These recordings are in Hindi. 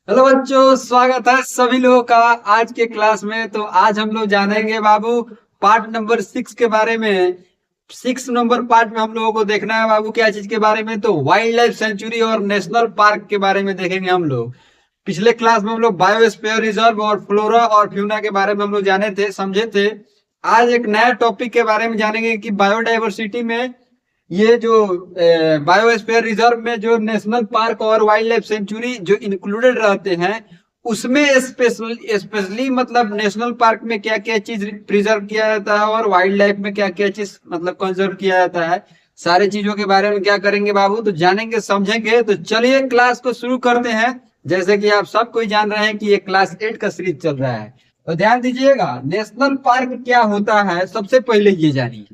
हेलो बच्चों, स्वागत है सभी लोगों का आज के क्लास में। तो आज हम लोग जानेंगे बाबू पार्ट नंबर 6 के बारे में। 6 नंबर पार्ट में हम लोगों को देखना है बाबू क्या चीज के बारे में, तो वाइल्ड लाइफ सेंचुरी और नेशनल पार्क के बारे में देखेंगे हम लोग। पिछले क्लास में हम लोग बायोस्फीयर रिजर्व और फ्लोरा और फ्यूना के बारे में हम लोग जाने थे, समझे थे। आज एक नया टॉपिक के बारे में जानेंगे कि बायोडाइवर्सिटी में ये जो बायोस्फीयर रिजर्व में जो नेशनल पार्क और वाइल्ड लाइफ सेंचुरी जो इंक्लूडेड रहते हैं, उसमें स्पेशली मतलब नेशनल पार्क में क्या क्या चीज प्रिजर्व किया जाता है और वाइल्ड लाइफ में क्या क्या चीज मतलब कंजर्व किया जाता है। सारे चीजों के बारे में क्या करेंगे बाबू, तो जानेंगे समझेंगे। तो चलिए क्लास को शुरू करते हैं। जैसे कि आप सब कोई जान रहे हैं कि ये क्लास 8 का सीरीज चल रहा है, तो ध्यान दीजिएगा। नेशनल पार्क क्या होता है सबसे पहले ये जानिए।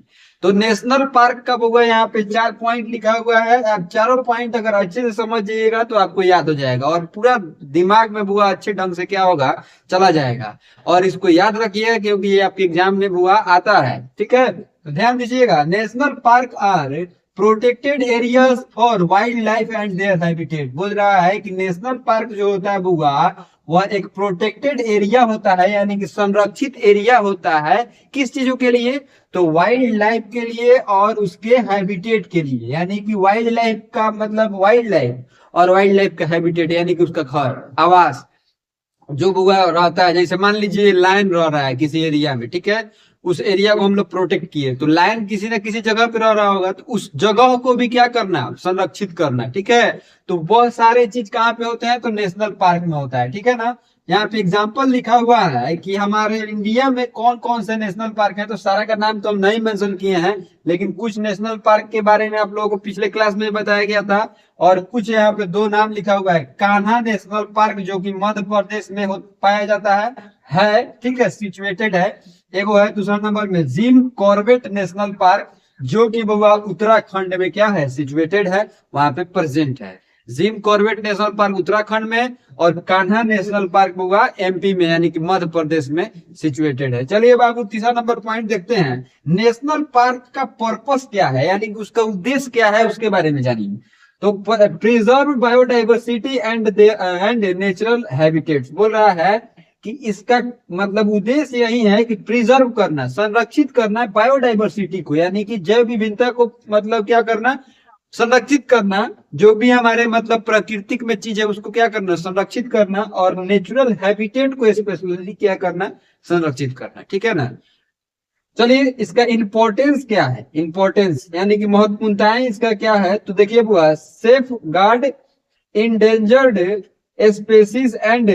तो नेशनल पार्क का होगा, यहाँ पे 4 पॉइंट लिखा हुआ है। आप चारों पॉइंट अगर अच्छे से समझ जाइएगा तो आपको याद हो जाएगा और पूरा दिमाग में बुआ अच्छे ढंग से क्या होगा, चला जाएगा। और इसको याद रखिए क्योंकि ये आपके एग्जाम में बुआ आता है, ठीक है। तो ध्यान दीजिएगा, national park are protected areas for wildlife and their habitat. बोल रहा है कि नेशनल पार्क जो होता है बुआ, वह एक प्रोटेक्टेड एरिया होता है, यानी कि संरक्षित एरिया होता है। किस चीजों के लिए, तो वाइल्ड लाइफ के लिए और उसके हैबिटेट के लिए। यानी कि वाइल्ड लाइफ का मतलब वाइल्ड लाइफ और वाइल्ड लाइफ का हैबिटेट यानी कि उसका घर आवास जो बुआ रहता है। जैसे मान लीजिए लायन रह रहा है किसी एरिया में, ठीक है। उस एरिया को हम लोग प्रोटेक्ट किए, तो लायन किसी न किसी जगह पे रह रहा होगा, तो उस जगह को भी क्या करना, संरक्षित करना, ठीक है। तो बहुत सारे चीज कहाँ पे होते हैं, तो नेशनल पार्क में होता है, ठीक है ना। यहाँ पे एग्जाम्पल लिखा हुआ है कि हमारे इंडिया में कौन कौन से नेशनल पार्क है। तो सारा का नाम तो हम नहीं मेंशन किए हैं, लेकिन कुछ नेशनल पार्क के बारे में आप लोगों को पिछले क्लास में बताया गया था। और कुछ यहाँ पे दो नाम लिखा हुआ है। कान्हा नेशनल पार्क जो कि मध्य प्रदेश में पाया जाता है, ठीक है, सिचुएटेड है। एगो है दूसरा नंबर में जिम कॉर्बेट नेशनल पार्क जो कि बउआ उत्तराखंड में क्या है, सिचुएटेड है, वहां पे प्रेजेंट है। Jim Corbett national park Uttarakhand में और कान्हा नेशनल पार्क बउआ एमपी में यानी कि मध्य प्रदेश में सिचुएटेड है। चलिए बाबू तीसरा नंबर पॉइंट देखते हैं। नेशनल पार्क का पर्पस क्या है, यानी कि उसका उद्देश्य क्या है, उसके बारे में जानिए। तो preserve biodiversity and natural habitats. बोल रहा है कि इसका मतलब उद्देश्य यही है कि प्रिजर्व करना, संरक्षित करना बायोडाइवर्सिटी को, यानी कि जैव विविधता को मतलब क्या करना, संरक्षित करना। जो भी हमारे मतलब प्राकृतिक में चीज है उसको क्या करना, संरक्षित करना। और नेचुरल हैबिटेट को स्पेशली क्या करना, संरक्षित करना, ठीक है ना। चलिए इसका इंपॉर्टेंस क्या है, इंपॉर्टेंस यानी कि महत्वपूर्णताएं इसका क्या है, तो देखिए बुआ, safe guard endangered species and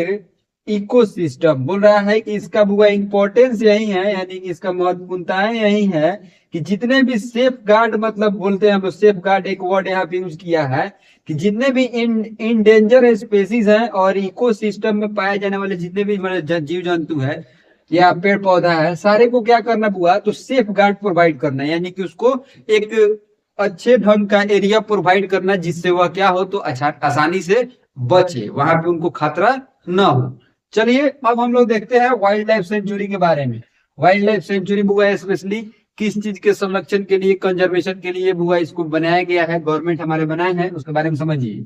ecosystem. बोल रहा है कि इसका बुआ इंपॉर्टेंस यही है, यानी कि इसका महत्वपूर्णताएं यही है कि जितने भी सेफ गार्ड मतलब बोलते हैं हम लोग, सेफ गार्ड एक वर्ड यहाँ पे यूज किया है कि जितने भी इंडेंजर स्पेसीज हैं और इकोसिस्टम में पाए जाने वाले जितने भी जीव जंतु है या पेड़ पौधा है, सारे को क्या करना बुआ, तो सेफ गार्ड प्रोवाइड करना, यानी कि उसको एक अच्छे ढंग का एरिया प्रोवाइड करना जिससे वह क्या हो, तो अच्छा आसानी से बचे, वहां पे उनको खतरा न हो। चलिए अब हम लोग देखते हैं वाइल्ड लाइफ सेंचुरी के बारे में। वाइल्ड लाइफ सेंचुरी बुआ स्पेशली किस चीज के संरक्षण के लिए, कंजर्वेशन के लिए बुआ इसको बनाया गया है, गवर्नमेंट हमारे बनाए हैं, उसके बारे में समझिए।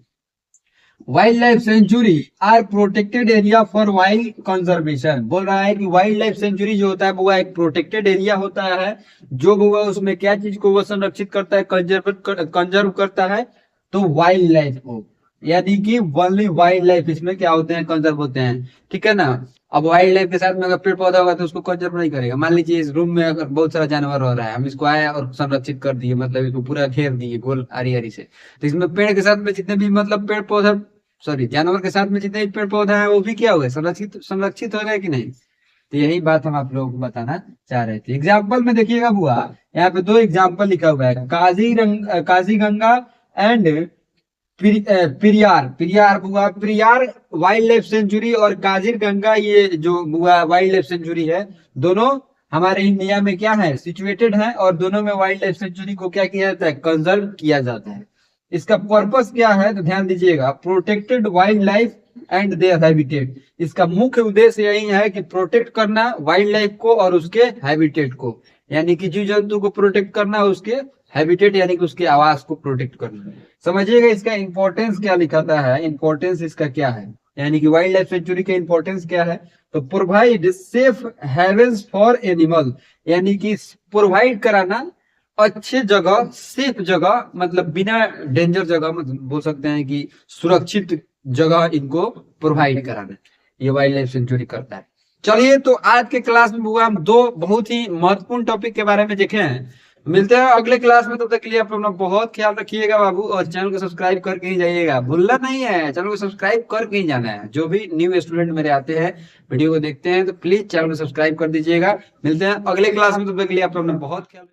Wildlife sanctuary are protected area for wild conservation. बोल रहा है कि वाइल्ड लाइफ सेंचुरी जो होता है वो एक प्रोटेक्टेड एरिया होता है, जो हुआ उसमें क्या चीज को वो संरक्षित करता है, कंजर्व करता है, तो वाइल्ड लाइफ को, यानी कि ओनली वाइल्ड लाइफ इसमें क्या होते हैं, कंजर्व होते हैं, ठीक है ना। अब वाइल्ड लाइफ के साथ में अगर पेड़ पौधा होगा तो उसको कंजर्व नहीं करेगा। मान लीजिए इस रूम में अगर बहुत सारा जानवर हो रहा है, हम इसको आए और संरक्षित कर दिए, मतलब इसको पूरा घेर दिए गोल आरी आरी से, तो इसमें पेड़ के साथ में जितने भी मतलब पेड़ पौधा, सॉरी जानवर के साथ में जितने भी पेड़ पौधा है वो भी क्या हो गए, संरक्षित, संरक्षित हो गए कि नहीं। तो यही बात हम आप लोगों को बताना चाह रहे थे। एग्जाम्पल में देखिएगा बुआ, यहाँ पे दो एग्जाम्पल लिखा हुआ है, काजीगंगा एंड पेरियार। पेरियार बुआ, पेरियार वाइल्ड लाइफ सेंचुरी और काजीरगंगा ये जो बुआ वाइल्ड लाइफ सेंचुरी है, दोनों हमारे इंडिया में क्या है, सिचुएटेड है। और दोनों में वाइल्ड लाइफ सेंचुरी को क्या किया जाता है, कंजर्व किया जाता है। इसका पर्पस क्या है, तो ध्यान दीजिएगा, protected wild life and their habitat. इसका मुख्य उद्देश्य यही है कि प्रोटेक्ट करना वाइल्ड लाइफ को और उसके हैबिटेट को, यानी कि जीव जंतु को प्रोटेक्ट करना, उसके हैबिटेट यानी कि उसके आवास को प्रोटेक्ट करना। समझिएगा इसका इंपॉर्टेंस क्या लिखाता है, इंपॉर्टेंस इसका क्या है। यानी कि वाइल्ड लाइफ सेंचुरी का इंपॉर्टेंस क्या है, तो provide safe havens for animal, यानी कि प्रोवाइड कराना अच्छे जगह, सेफ जगह, मतलब बिना डेंजर जगह, मतलब बोल सकते हैं कि सुरक्षित जगह इनको प्रोवाइड कराना, ये वाइल्ड लाइफ सेंचुरी करता है। चलिए, तो आज के क्लास में हुआ हम दो बहुत ही महत्वपूर्ण टॉपिक के बारे में देखे हैं। मिलते हैं अगले क्लास में, तब तक के लिए आप अपना बहुत ख्याल रखिएगा बाबू, और चैनल को सब्सक्राइब करके ही जाइएगा, भूलना नहीं है, चैनल को सब्सक्राइब करके ही जाना है। जो भी न्यू स्टूडेंट मेरे आते हैं, वीडियो को देखते हैं, तो प्लीज चैनल को सब्सक्राइब कर दीजिएगा। मिलते हैं अगले क्लास में, तब तक के लिए आप अपना बहुत ख्याल